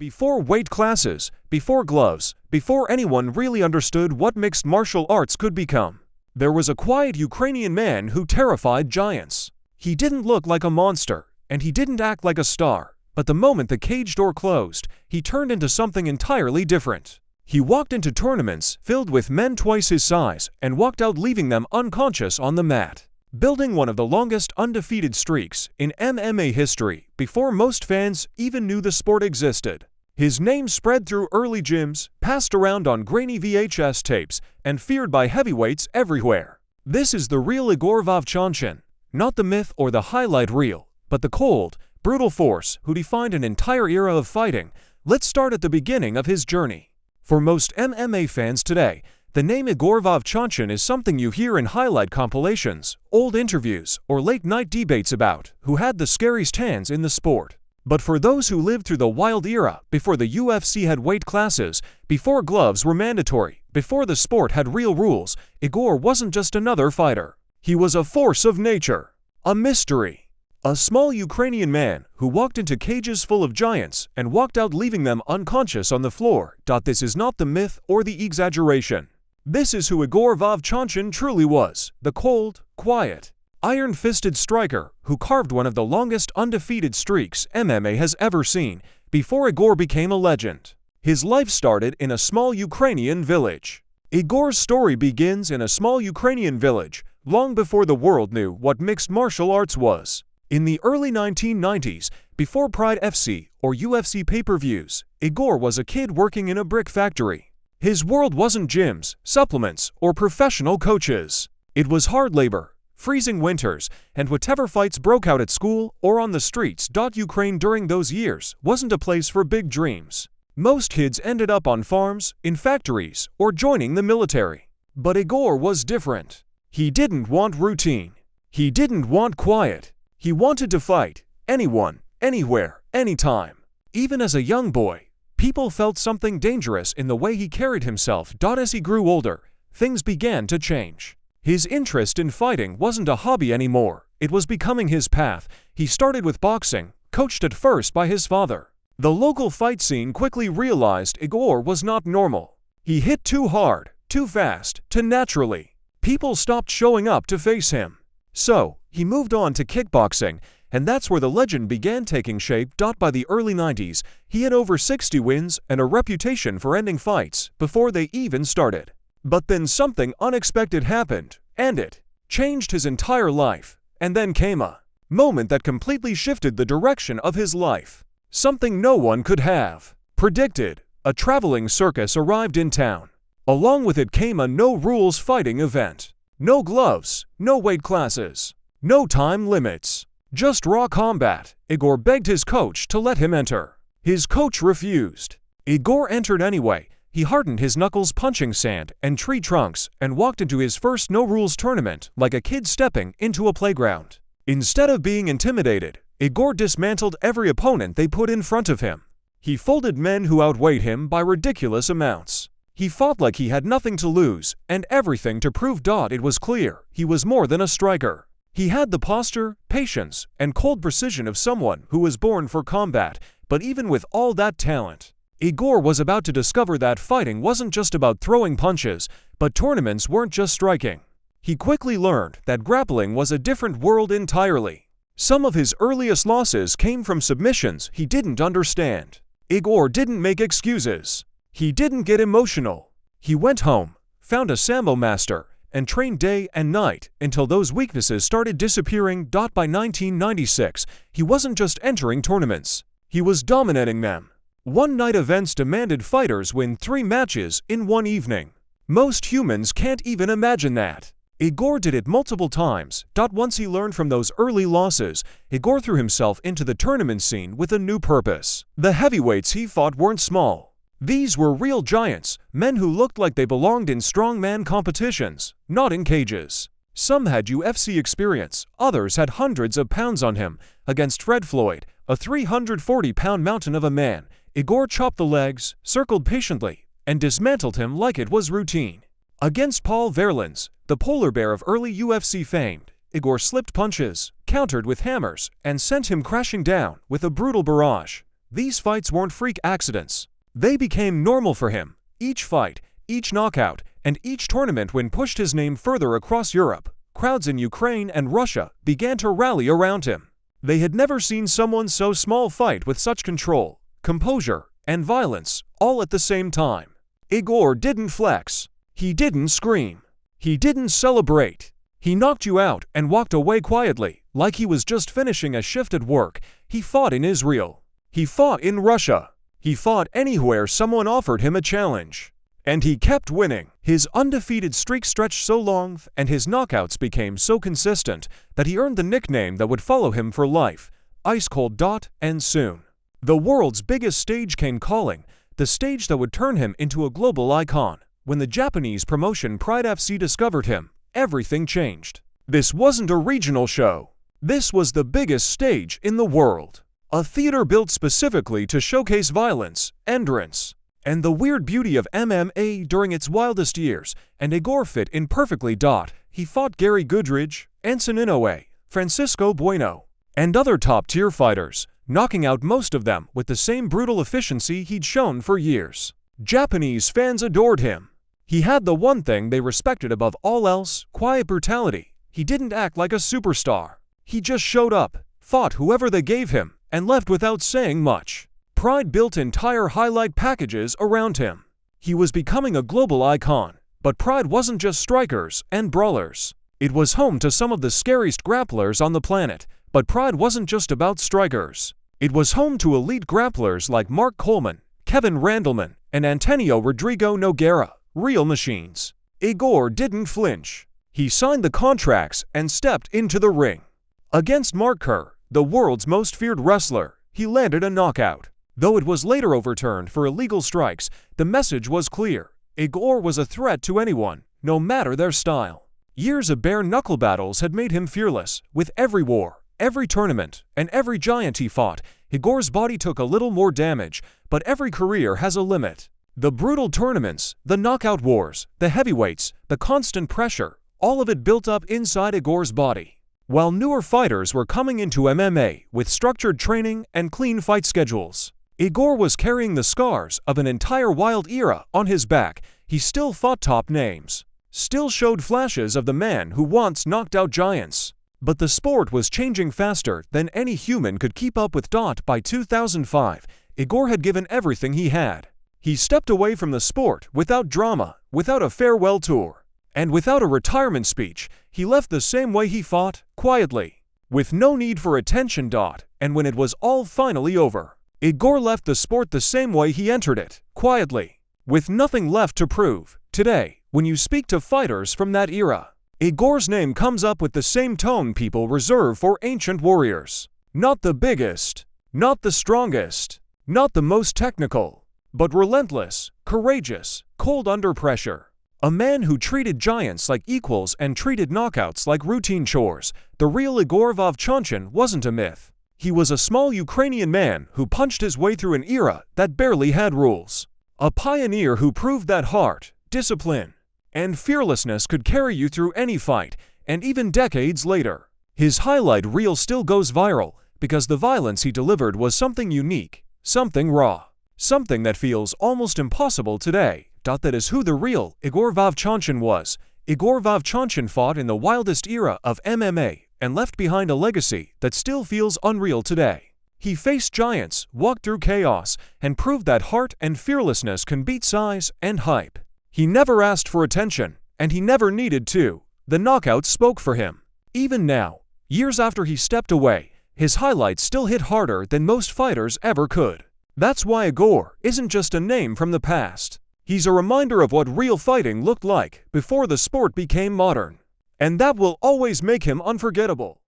Before weight classes, before gloves, before anyone really understood what mixed martial arts could become, there was a quiet Ukrainian man who terrified giants. He didn't look like a monster, and he didn't act like a star, but the moment the cage door closed, he turned into something entirely different. He walked into tournaments filled with men twice his size and walked out leaving them unconscious on the mat, building one of the longest undefeated streaks in MMA history before most fans even knew the sport existed. His name spread through early gyms, passed around on grainy VHS tapes, and feared by heavyweights everywhere. This is the real Igor Vovchanchyn, not the myth or the highlight reel, but the cold, brutal force who defined an entire era of fighting. Let's start at the beginning of his journey. For most MMA fans today, the name Igor Vovchanchyn is something you hear in highlight compilations, old interviews, or late-night debates about who had the scariest hands in the sport. But for those who lived through the wild era, before the UFC had weight classes, before gloves were mandatory, before the sport had real rules, Igor wasn't just another fighter. He was a force of nature, a mystery. A small Ukrainian man who walked into cages full of giants and walked out leaving them unconscious on the floor. This is not the myth or the exaggeration. This is who Igor Vovchanchyn truly was, the cold, quiet, iron-fisted striker who carved one of the longest undefeated streaks MMA has ever seen before Igor became a legend. His life started in a small Ukrainian village. Igor's story begins in a small Ukrainian village, long before the world knew what mixed martial arts was. In the early 1990s, before Pride FC or UFC pay-per-views, Igor was a kid working in a brick factory. His world wasn't gyms, supplements, or professional coaches. It was hard labor, freezing winters, and whatever fights broke out at school or on the streets. Ukraine during those years wasn't a place for big dreams. Most kids ended up on farms, in factories, or joining the military. But Igor was different. He didn't want routine. He didn't want quiet. He wanted to fight, anyone, anywhere, anytime. Even as a young boy, people felt something dangerous in the way he carried himself. As he grew older, things began to change. His interest in fighting wasn't a hobby anymore, it was becoming his path. He started with boxing, coached at first by his father. The local fight scene quickly realized Igor was not normal. He hit too hard, too fast, too naturally. People stopped showing up to face him. So, he moved on to kickboxing, and that's where the legend began taking shape. By the early 90s, he had over 60 wins and a reputation for ending fights before they even started. But then something unexpected happened, and it changed his entire life. And then came a moment that completely shifted the direction of his life. Something no one could have predicted. A traveling circus arrived in town. Along with it came a no-rules fighting event. No gloves, no weight classes, no time limits, just raw combat. Igor begged his coach to let him enter. His coach refused. Igor entered anyway. He hardened his knuckles punching sand and tree trunks and walked into his first no-rules tournament like a kid stepping into a playground. Instead of being intimidated, Igor dismantled every opponent they put in front of him. He folded men who outweighed him by ridiculous amounts. He fought like he had nothing to lose and everything to prove. It was clear he was more than a striker. He had the posture, patience, and cold precision of someone who was born for combat. But even with all that talent, Igor was about to discover that fighting wasn't just about throwing punches, but tournaments weren't just striking. He quickly learned that grappling was a different world entirely. Some of his earliest losses came from submissions he didn't understand. Igor didn't make excuses. He didn't get emotional. He went home, found a sambo master, and trained day and night until those weaknesses started disappearing. By 1996, he wasn't just entering tournaments. He was dominating them. One-night events demanded fighters win 3 matches in one evening. Most humans can't even imagine that. Igor did it multiple times. Once he learned from those early losses, Igor threw himself into the tournament scene with a new purpose. The heavyweights he fought weren't small. These were real giants, men who looked like they belonged in strongman competitions, not in cages. Some had UFC experience, others had hundreds of pounds on him. Against Fred Floyd, a 340-pound mountain of a man, Igor chopped the legs, circled patiently, and dismantled him like it was routine. Against Paul Verlins, the polar bear of early UFC fame, Igor slipped punches, countered with hammers, and sent him crashing down with a brutal barrage. These fights weren't freak accidents. They became normal for him. Each fight, each knockout, and each tournament win pushed his name further across Europe. Crowds in Ukraine and Russia began to rally around him. They had never seen someone so small fight with such control, composure, and violence, all at the same time. Igor didn't flex. He didn't scream. He didn't celebrate. He knocked you out and walked away quietly, like he was just finishing a shift at work. He fought in Israel. He fought in Russia. He fought anywhere someone offered him a challenge. And he kept winning. His undefeated streak stretched so long and his knockouts became so consistent that he earned the nickname that would follow him for life, Ice Cold. And soon, the world's biggest stage came calling, the stage that would turn him into a global icon. When the Japanese promotion Pride FC discovered him, everything changed. This wasn't a regional show. This was the biggest stage in the world. A theater built specifically to showcase violence, endurance, and the weird beauty of MMA during its wildest years, and Igor fit in perfectly. He fought Gary Goodridge, Anson Inoue, Francisco Bueno, and other top-tier fighters, knocking out most of them with the same brutal efficiency he'd shown for years. Japanese fans adored him. He had the one thing they respected above all else: quiet brutality. He didn't act like a superstar. He just showed up, fought whoever they gave him, and left without saying much. Pride built entire highlight packages around him. He was becoming a global icon, but Pride wasn't just strikers and brawlers. It was home to some of the scariest grapplers on the planet, but Pride wasn't just about strikers. It was home to elite grapplers like Mark Coleman, Kevin Randleman, and Antonio Rodrigo Nogueira, real machines. Igor didn't flinch. He signed the contracts and stepped into the ring. Against Mark Kerr, the world's most feared wrestler, he landed a knockout. Though it was later overturned for illegal strikes, the message was clear. Igor was a threat to anyone, no matter their style. Years of bare-knuckle battles had made him fearless. With every war, every tournament, and every giant he fought, Igor's body took a little more damage, but every career has a limit. The brutal tournaments, the knockout wars, the heavyweights, the constant pressure, all of it built up inside Igor's body. While newer fighters were coming into MMA with structured training and clean fight schedules, Igor was carrying the scars of an entire wild era on his back. He still fought top names, still showed flashes of the man who once knocked out giants. But the sport was changing faster than any human could keep up with. By 2005, Igor had given everything he had. He stepped away from the sport without drama, without a farewell tour, and without a retirement speech. He left the same way he fought, quietly, with no need for attention. And when it was all finally over, Igor left the sport the same way he entered it, quietly, with nothing left to prove. Today, when you speak to fighters from that era, Igor's name comes up with the same tone people reserve for ancient warriors. Not the biggest, not the strongest, not the most technical, but relentless, courageous, cold under pressure. A man who treated giants like equals and treated knockouts like routine chores. The real Igor Vovchanchyn wasn't a myth. He was a small Ukrainian man who punched his way through an era that barely had rules. A pioneer who proved that heart, discipline, and fearlessness could carry you through any fight, and even decades later. His highlight reel still goes viral because the violence he delivered was something unique, something raw, something that feels almost impossible today. That is who the real Igor Vovchanchyn was. Igor Vovchanchyn fought in the wildest era of MMA and left behind a legacy that still feels unreal today. He faced giants, walked through chaos, and proved that heart and fearlessness can beat size and hype. He never asked for attention, and he never needed to. The knockouts spoke for him. Even now, years after he stepped away, his highlights still hit harder than most fighters ever could. That's why Igor isn't just a name from the past. He's a reminder of what real fighting looked like before the sport became modern. And that will always make him unforgettable.